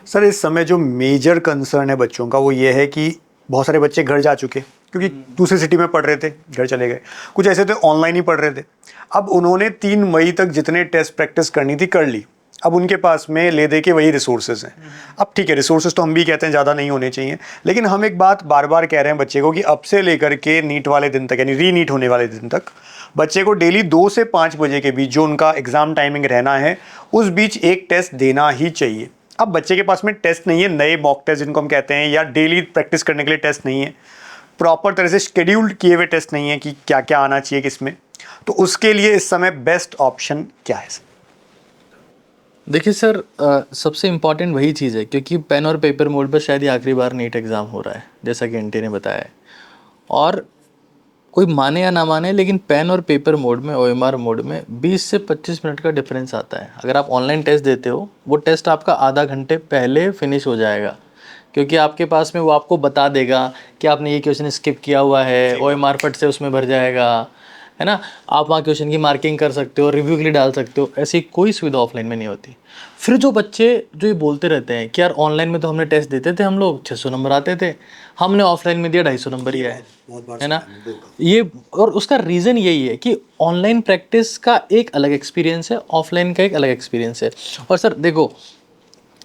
Sir इस समय जो मेजर कंसर्न है बच्चों का वो ये है कि बहुत सारे बच्चे घर जा चुके क्योंकि दूसरी सिटी में पढ़ रहे थे, घर चले गए। कुछ ऐसे थे ऑनलाइन ही पढ़ रहे थे। अब उन्होंने 3 मई तक जितने टेस्ट प्रैक्टिस करनी थी कर ली। अब उनके पास में ले दे के वही रिसोर्सेज हैं। अब ठीक है, रिसोर्सेज तो हम भी कहते हैं ज़्यादा नहीं होने चाहिए, लेकिन हम एक बात बार बार कह रहे हैं बच्चे को कि अब से लेकर के नीट वाले दिन तक, यानी री नीट होने वाले दिन तक, बच्चे को डेली 2 से 5 बजे के बीच जो उनका एग्जाम टाइमिंग रहना है उस बीच एक टेस्ट देना ही चाहिए। अब बच्चे के पास में टेस्ट नहीं है, नए मॉक टेस्ट जिनको हम कहते हैं, या डेली प्रैक्टिस करने के लिए टेस्ट नहीं है, प्रॉपर तरह से शेड्यूल्ड किए हुए टेस्ट नहीं है कि क्या क्या आना चाहिए किसमें, तो उसके लिए इस समय बेस्ट ऑप्शन क्या है? देखिए सर, सबसे इम्पॉर्टेंट वही चीज़ है, क्योंकि पेन और पेपर मोड पर शायद ये आखिरी बार नीट एग्ज़ाम हो रहा है, जैसा कि एनटी ने बताया है। और कोई माने या ना माने, लेकिन पेन और पेपर मोड में, ओएमआर मोड में 20 से 25 मिनट का डिफरेंस आता है। अगर आप ऑनलाइन टेस्ट देते हो, वो टेस्ट आपका आधा घंटे पहले फिनिश हो जाएगा, क्योंकि आपके पास में वो आपको बता देगा कि आपने ये क्वेश्चन स्किप किया हुआ है, ओएमआर फट से उसमें भर जाएगा, है ना। आप वहाँ क्वेश्चन की मार्किंग कर सकते हो, रिव्यू के लिए डाल सकते हो। ऐसी कोई सुविधा ऑफलाइन में नहीं होती। फिर जो बच्चे जो ये बोलते रहते हैं कि यार ऑनलाइन में तो हमने टेस्ट देते थे, हम लोग 600 नंबर आते थे, हमने ऑफलाइन में दिया 250 नंबर ही आए, है ना। ये और उसका रीज़न यही है कि ऑनलाइन प्रैक्टिस का एक अलग एक्सपीरियंस है, ऑफलाइन का एक अलग एक्सपीरियंस है। और सर देखो,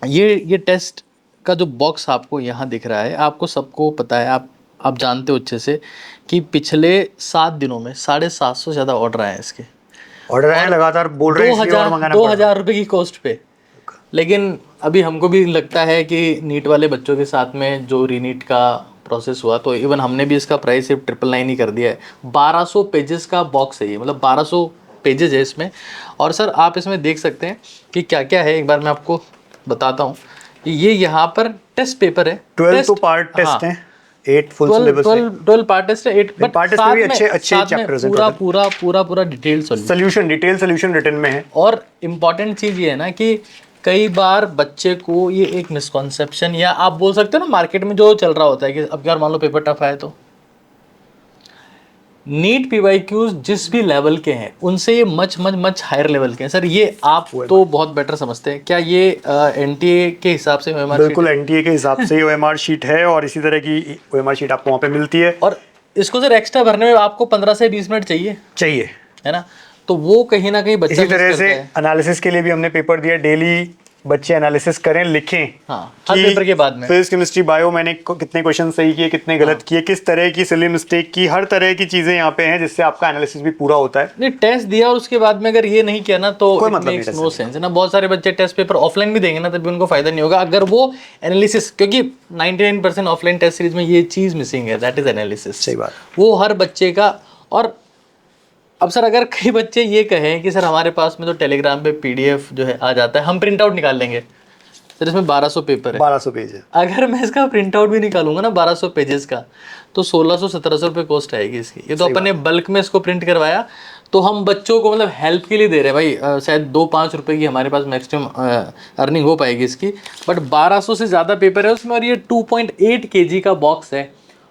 ये टेस्ट का जो बॉक्स आपको यहाँ दिख रहा है, आपको सबको पता है, आप जानते हो अच्छे से कि पिछले 7 दिनों में 750 से ज़्यादा ऑर्डर आए हैं इसके। ऑर्डर आए लगातार, बोल रहे हैं इसलिए और मंगाना पड़ रहा है। 2000 रुपये की कॉस्ट पे। लेकिन अभी हमको भी लगता है कि नीट वाले बच्चों के साथ में जो रीनीट का प्रोसेस हुआ, तो इवन हमने भी इसका प्राइस सिर्फ 999 ही कर दिया है। 1200 पेजेस का बॉक्स है ये, मतलब 1200 पेजेस है इसमें। और सर आप इसमें देख सकते हैं कि क्या क्या है, एक बार मैं आपको बताता हूँ। ये यहाँ पर टेस्ट पेपर है, 12 पार्ट टेस्ट हैं, 8 फुल सिलेबस है, 12 पार्ट टेस्ट है, 8 बट पार्ट टेस्ट में भी अच्छे चैप्टर्स हैं। पूरा डिटेल डिटेल सॉल्यूशन रिटन में है। और इम्पॉर्टेंट चीज़ ये है ना कि कई बार बच्चे को ये एक मिसकॉन्सेप्शन, या आप बोल सकते हो ना, मार्केट में जो चल रहा होता है कि अब यार मान लो पेपर टफ आए, तो नीट पीवाईक्यूज जिस भी लेवल के हैं उनसे ये मच हायर लेवल के हैं। सर ये आप तो बहुत बेटर समझते हैं, क्या ये एनटीए के हिसाब से ओएमआर शीट? बिल्कुल एनटीए के हिसाब से ही ओएमआर शीट है, और इसी तरह की ओएमआर शीट आपको वहाँ पे मिलती है। और इसको सर एक्स्ट्रा भरने में आपको 15 से 20 मिनट चाहिए, है ना। तो वो कहीं ना कहीं बच्चा इसी तरह से एनालिसिस के लिए भी हमने पेपर दिया, डेली बच्चे एनालिसिस करें, लिखें। हाँ, हर पेपर के बाद में फिजिक्स, केमिस्ट्री, बायो मैंने कितने क्वेश्चन सही किए, कितने गलत किए, किस तरह की सिली मिस्टेक की, हर तरह की चीजें यहाँ पे हैं, जिससे आपका एनालिसिस भी पूरा होता है। नहीं, टेस्ट दिया और उसके बाद में अगर ये नहीं किया ना, तो कोई मतलब नो सेंस है ना। बहुत सारे बच्चे टेस्ट पेपर ऑफलाइन भी देंगे ना, तब भी उनको फायदा नहीं होगा अगर वो एनालिसिस, क्योंकि 99% ऑफलाइन टेस्ट सीरीज में ये चीज मिसिंग है, दैट इज एनालिसिस। सही बात, वो हर बच्चे का। और अब सर अगर कई बच्चे ये कहें कि सर हमारे पास में तो टेलीग्राम पे पीडीएफ जो है आ जाता है, हम प्रिंट आउट निकाल लेंगे। सर इसमें 1200 पेपर है, 1200 पेज है। अगर मैं इसका प्रिंट आउट भी निकालूंगा ना 1200 पेजेस का, तो 1600-1700 रुपये कॉस्ट आएगी इसकी। ये तो अपन ने बल्क में इसको प्रिंट करवाया, तो हम बच्चों को मतलब हेल्प के लिए दे रहे हैं भाई। शायद 2-5 रुपये की हमारे पास मैक्सिमम अर्निंग हो पाएगी इसकी, बट 1200 से ज़्यादा पेपर है उसमें, और ये 2.8 kg का बॉक्स है।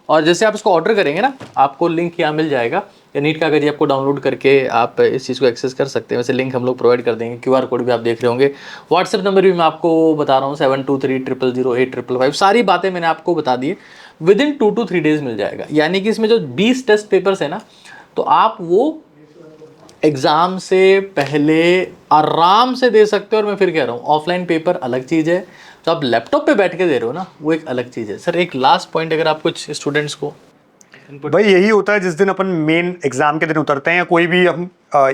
और जैसे आप इसको ऑर्डर करेंगे ना, आपको लिंक यहाँ मिल जाएगा, या नीट का करिए आपको डाउनलोड करके आप इस चीज़ को एक्सेस कर सकते हैं। वैसे लिंक हम लोग प्रोवाइड कर देंगे, QR कोड भी आप देख रहे होंगे, व्हाट्सएप नंबर भी मैं आपको बता रहा हूँ 7230008555। सारी बातें मैंने आपको बता दी। विदिन 2 to 3 डेज मिल जाएगा। यानी कि इसमें जो 20 टेस्ट पेपर्स है ना, तो आप वो एग्ज़ाम से पहले आराम से दे सकते हो। और मैं फिर कह रहा हूँ, ऑफलाइन पेपर अलग चीज़ है, तो आप लैपटॉप पे बैठ के दे रहे हो ना, वो एक अलग चीज़ है। सर एक लास्ट पॉइंट, अगर आप कुछ स्टूडेंट्स को भाई, यही होता है जिस दिन अपन मेन एग्जाम के दिन उतरते हैं, या कोई भी हम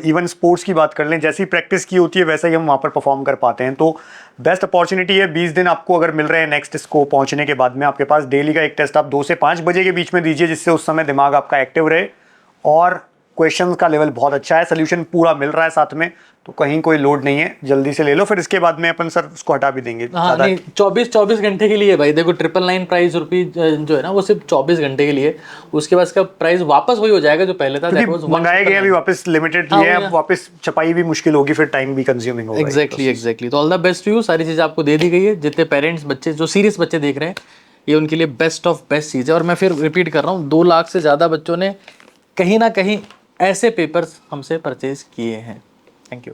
इवन स्पोर्ट्स की बात कर लें, जैसी प्रैक्टिस की होती है वैसा ही हम वहाँ पर परफॉर्म कर पाते हैं। तो बेस्ट अपॉर्चुनिटी है, 20 दिन आपको अगर मिल रहे हैं नेक्स्ट इसको पहुँचने के बाद में, आपके पास डेली का एक टेस्ट आप 2 से 5 बजे के बीच में दीजिए, जिससे उस समय दिमाग आपका एक्टिव रहे, और क्वेश्चन का लेवल बहुत अच्छा है, सोल्यूशन पूरा मिल रहा है साथ में, तो कहीं कोई लोड नहीं है, जल्दी से ले लो। फिर इसके बाद में अपन सर उसको हटा भी देंगे। हाँ, नहीं 24 घंटे के लिए भाई। देखो 999 प्राइस रुपीज जो है ना, वो सिर्फ 24 घंटे के लिए। उसके बाद इसका प्राइस वापस वही हो जाएगा जो पहले था। मंगाए गए अभी वापस लिमिटेड लिए हैं, अब वापस छपाई भी मुश्किल होगी, फिर टाइम भी कंज्यूमिंग होगा। एग्जैक्टली। तो all the best to you. सारी चीज़ें आपको दे दी गई है। जितने पेरेंट्स, बच्चे जो सीरियस बच्चे देख रहे हैं, ये उनके लिए बेस्ट ऑफ बेस्ट चीज़ है। और मैं फिर रिपीट कर रहा हूँ, 2 लाख से ज़्यादा बच्चों ने कहीं ना कहीं ऐसे पेपर्स हमसे परचेज किए हैं। Thank you.